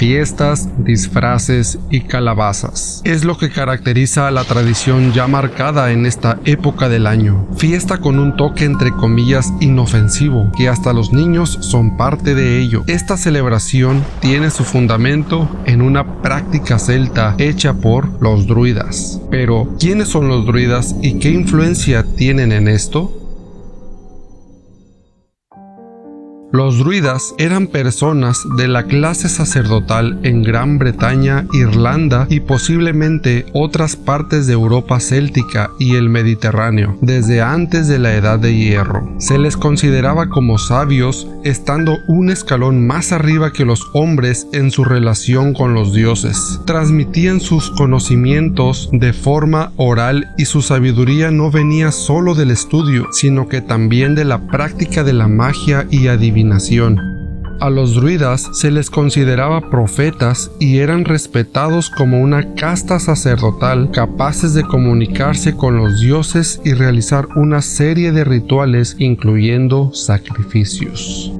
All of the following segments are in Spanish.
fiestas, disfraces y calabazas. Es lo que caracteriza a la tradición ya marcada en esta época del año. Fiesta con un toque entre comillas inofensivo, que hasta los niños son parte de ello. Esta celebración tiene su fundamento en una práctica celta hecha por los druidas. Pero, ¿quiénes son los druidas y qué influencia tienen en esto? Los druidas eran personas de la clase sacerdotal en Gran Bretaña, Irlanda y posiblemente otras partes de Europa céltica y el Mediterráneo, desde antes de la Edad de Hierro. Se les consideraba como sabios, estando un escalón más arriba que los hombres en su relación con los dioses. Transmitían sus conocimientos de forma oral y su sabiduría no venía solo del estudio, sino que también de la práctica de la magia y adivinación. A los druidas se les consideraba profetas y eran respetados como una casta sacerdotal capaces de comunicarse con los dioses y realizar una serie de rituales incluyendo sacrificios.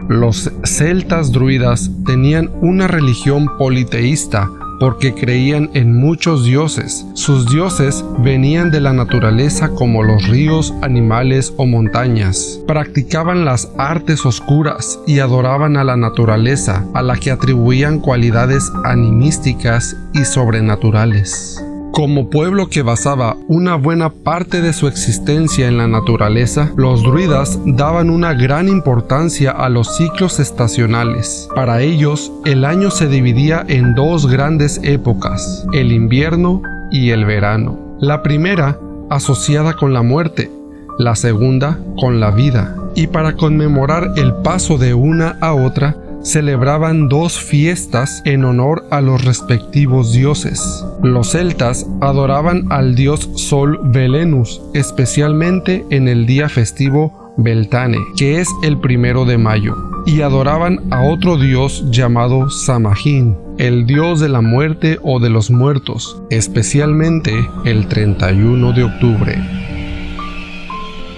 Los celtas druidas tenían una religión politeísta porque creían en muchos dioses. Sus dioses venían de la naturaleza como los ríos, animales o montañas. Practicaban las artes oscuras y adoraban a la naturaleza, a la que atribuían cualidades animísticas y sobrenaturales. Como pueblo que basaba una buena parte de su existencia en la naturaleza, los druidas daban una gran importancia a los ciclos estacionales. Para ellos, el año se dividía en dos grandes épocas, el invierno y el verano. La primera asociada con la muerte, la segunda con la vida. Y para conmemorar el paso de una a otra, celebraban dos fiestas en honor a los respectivos dioses. Los celtas adoraban al dios Sol Belenus, especialmente en el día festivo Beltane, que es el 1 de mayo, y adoraban a otro dios llamado Samhain, el dios de la muerte o de los muertos, especialmente el 31 de octubre.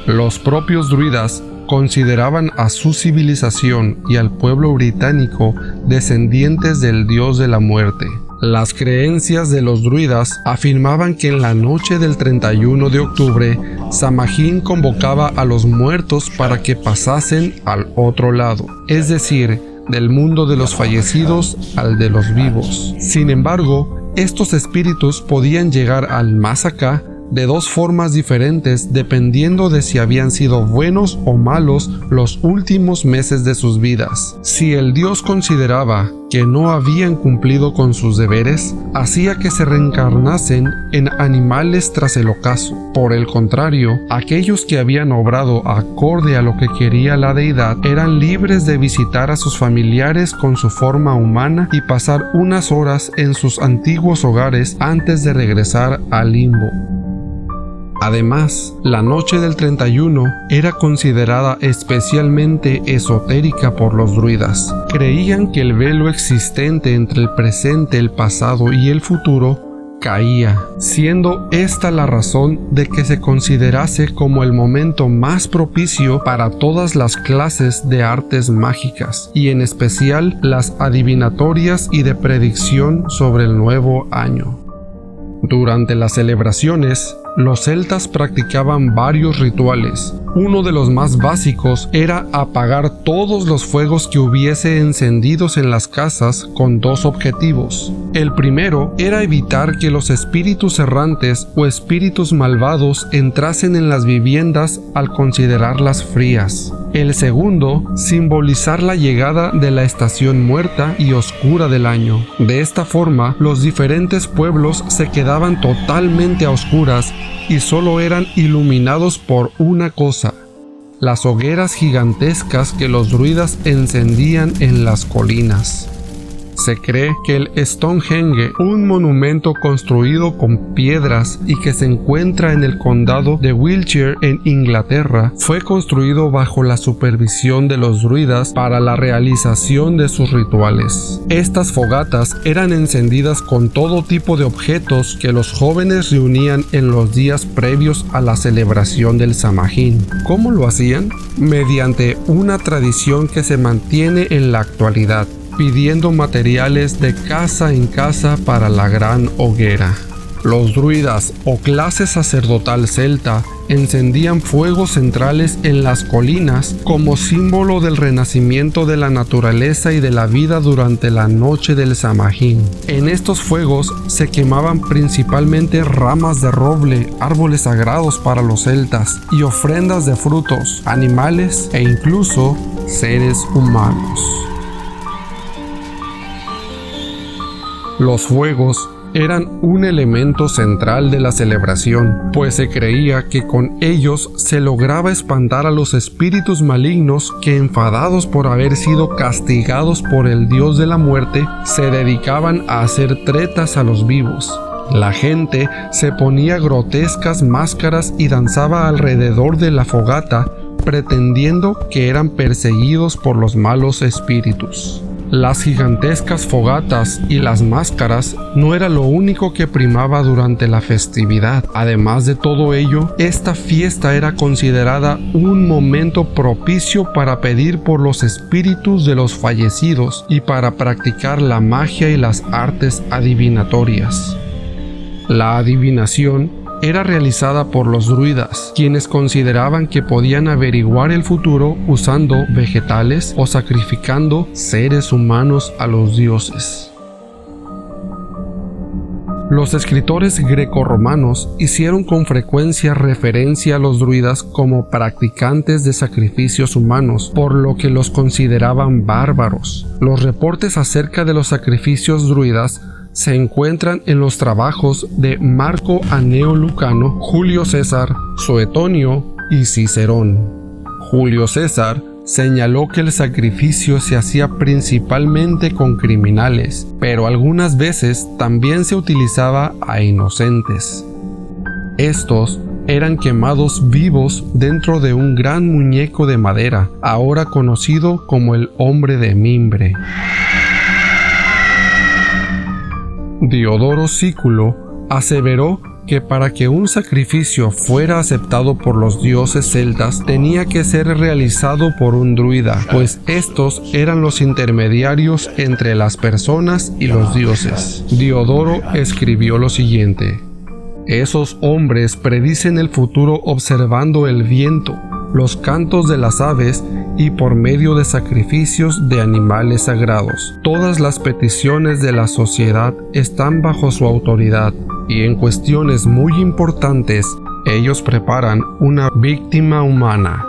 Los propios druidas consideraban a su civilización y al pueblo británico descendientes del dios de la muerte. Las creencias de los druidas afirmaban que en la noche del 31 de octubre, Samhain convocaba a los muertos para que pasasen al otro lado, es decir, del mundo de los fallecidos al de los vivos. Sin embargo, estos espíritus podían llegar al más acá de dos formas diferentes dependiendo de si habían sido buenos o malos los últimos meses de sus vidas. Si el dios consideraba que no habían cumplido con sus deberes, hacía que se reencarnasen en animales tras el ocaso. Por el contrario, aquellos que habían obrado acorde a lo que quería la deidad eran libres de visitar a sus familiares con su forma humana y pasar unas horas en sus antiguos hogares antes de regresar al limbo. Además, la noche del 31 era considerada especialmente esotérica por los druidas. Creían que el velo existente entre el presente, el pasado y el futuro caía, siendo esta la razón de que se considerase como el momento más propicio para todas las clases de artes mágicas, y en especial las adivinatorias y de predicción sobre el nuevo año. Durante las celebraciones, los celtas practicaban varios rituales. Uno de los más básicos era apagar todos los fuegos que hubiese encendidos en las casas con dos objetivos. El primero era evitar que los espíritus errantes o espíritus malvados entrasen en las viviendas al considerarlas frías. El segundo, simbolizar la llegada de la estación muerta y oscura del año. De esta forma, los diferentes pueblos se quedaban totalmente a oscuras y solo eran iluminados por una cosa: las hogueras gigantescas que los druidas encendían en las colinas. Se cree que el Stonehenge, un monumento construido con piedras y que se encuentra en el condado de Wiltshire en Inglaterra, fue construido bajo la supervisión de los druidas para la realización de sus rituales. Estas fogatas eran encendidas con todo tipo de objetos que los jóvenes reunían en los días previos a la celebración del Samhain. ¿Cómo lo hacían? Mediante una tradición que se mantiene en la actualidad. pidiendo materiales de casa en casa para la gran hoguera. Los druidas o clase sacerdotal celta encendían fuegos centrales en las colinas como símbolo del renacimiento de la naturaleza y de la vida durante la noche del Samhain. En estos fuegos se quemaban principalmente ramas de roble, árboles sagrados para los celtas, y ofrendas de frutos, animales e incluso seres humanos. Los fuegos eran un elemento central de la celebración, pues se creía que con ellos se lograba espantar a los espíritus malignos que, enfadados por haber sido castigados por el dios de la muerte, se dedicaban a hacer tretas a los vivos. La gente se ponía grotescas máscaras y danzaba alrededor de la fogata, pretendiendo que eran perseguidos por los malos espíritus. Las gigantescas fogatas y las máscaras no era lo único que primaba durante la festividad. Además de todo ello, esta fiesta era considerada un momento propicio para pedir por los espíritus de los fallecidos y para practicar la magia y las artes adivinatorias. La adivinación era realizada por los druidas, quienes consideraban que podían averiguar el futuro usando vegetales o sacrificando seres humanos a los dioses. Los escritores grecorromanos hicieron con frecuencia referencia a los druidas como practicantes de sacrificios humanos, por lo que los consideraban bárbaros. Los reportes acerca de los sacrificios druidas se encuentran en los trabajos de Marco Anneo Lucano, Julio César, Suetonio y Cicerón. Julio César señaló que el sacrificio se hacía principalmente con criminales, pero algunas veces también se utilizaba a inocentes. Estos eran quemados vivos dentro de un gran muñeco de madera, ahora conocido como el hombre de mimbre. Diodoro Sículo aseveró que para que un sacrificio fuera aceptado por los dioses celtas tenía que ser realizado por un druida, pues estos eran los intermediarios entre las personas y los dioses. Diodoro escribió lo siguiente: esos hombres predicen el futuro observando el viento, los cantos de las aves y por medio de sacrificios de animales sagrados. Todas las peticiones de la sociedad están bajo su autoridad y en cuestiones muy importantes ellos preparan una víctima humana.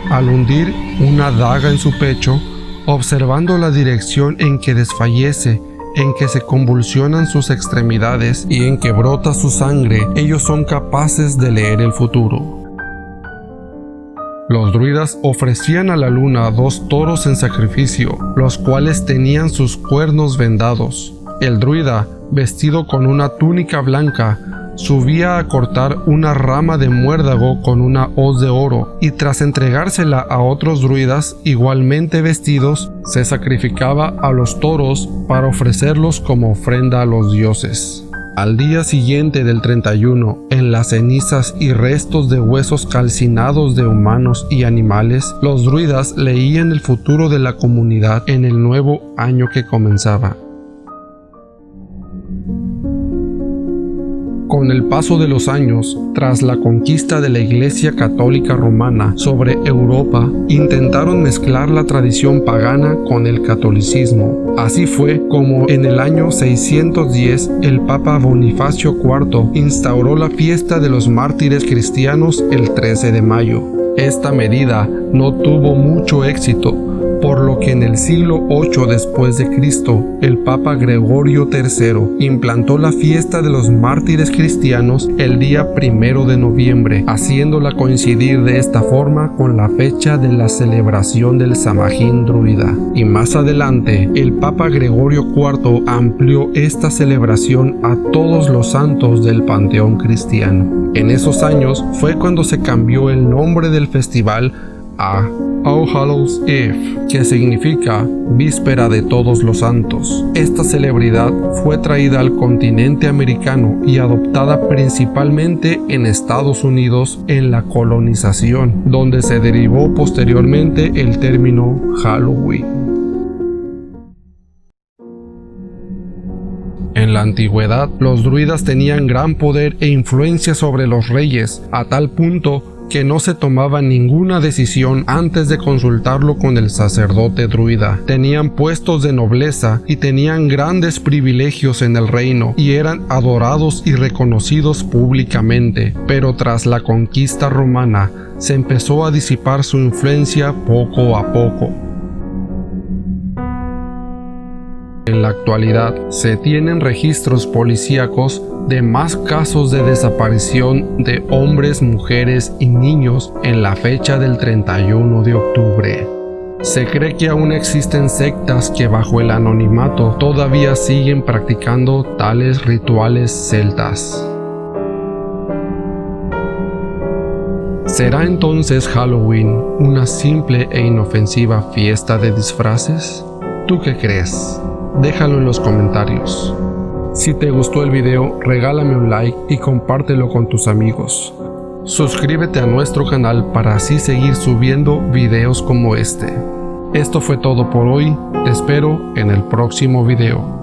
Al hundir una daga en su pecho, observando la dirección en que desfallece, en que se convulsionan sus extremidades y en que brota su sangre, ellos son capaces de leer el futuro. Los druidas ofrecían a la luna 2 toros en sacrificio, los cuales tenían sus cuernos vendados. El druida, vestido con una túnica blanca, subía a cortar una rama de muérdago con una hoz de oro, y tras entregársela a otros druidas igualmente vestidos, se sacrificaba a los toros para ofrecerlos como ofrenda a los dioses. Al día siguiente del 31, en las cenizas y restos de huesos calcinados de humanos y animales, los druidas leían el futuro de la comunidad en el nuevo año que comenzaba. Con el paso de los años, tras la conquista de la Iglesia Católica Romana sobre Europa, intentaron mezclar la tradición pagana con el catolicismo. Así fue como en el año 610 el Papa Bonifacio IV instauró la fiesta de los mártires cristianos el 13 de mayo. Esta medida no tuvo mucho éxito, por lo que en el siglo VIII después de Cristo, el Papa Gregorio III implantó la fiesta de los mártires cristianos el día 1 de noviembre, haciéndola coincidir de esta forma con la fecha de la celebración del Samhain druida. Y más adelante, el Papa Gregorio IV amplió esta celebración a todos los santos del panteón cristiano. En esos años fue cuando se cambió el nombre del festival a All Hallows Eve, que significa Víspera de Todos los Santos. Esta celebridad fue traída al continente americano y adoptada principalmente en Estados Unidos en la colonización, donde se derivó posteriormente el término Halloween. la antigüedad, los druidas tenían gran poder e influencia sobre los reyes, a tal punto que no se tomaba ninguna decisión antes de consultarlo con el sacerdote druida. Tenían puestos de nobleza y tenían grandes privilegios en el reino y eran adorados y reconocidos públicamente, pero tras la conquista romana se empezó a disipar su influencia poco a poco. En la actualidad se tienen registros policíacos de más casos de desaparición de hombres, mujeres y niños en la fecha del 31 de octubre. Se cree que aún existen sectas que bajo el anonimato todavía siguen practicando tales rituales celtas. ¿Será entonces Halloween una simple e inofensiva fiesta de disfraces? ¿Tú qué crees? Déjalo en los comentarios. Si te gustó el video, regálame un like y compártelo con tus amigos. Suscríbete a nuestro canal para así seguir subiendo videos como este. Esto fue todo por hoy, te espero en el próximo video.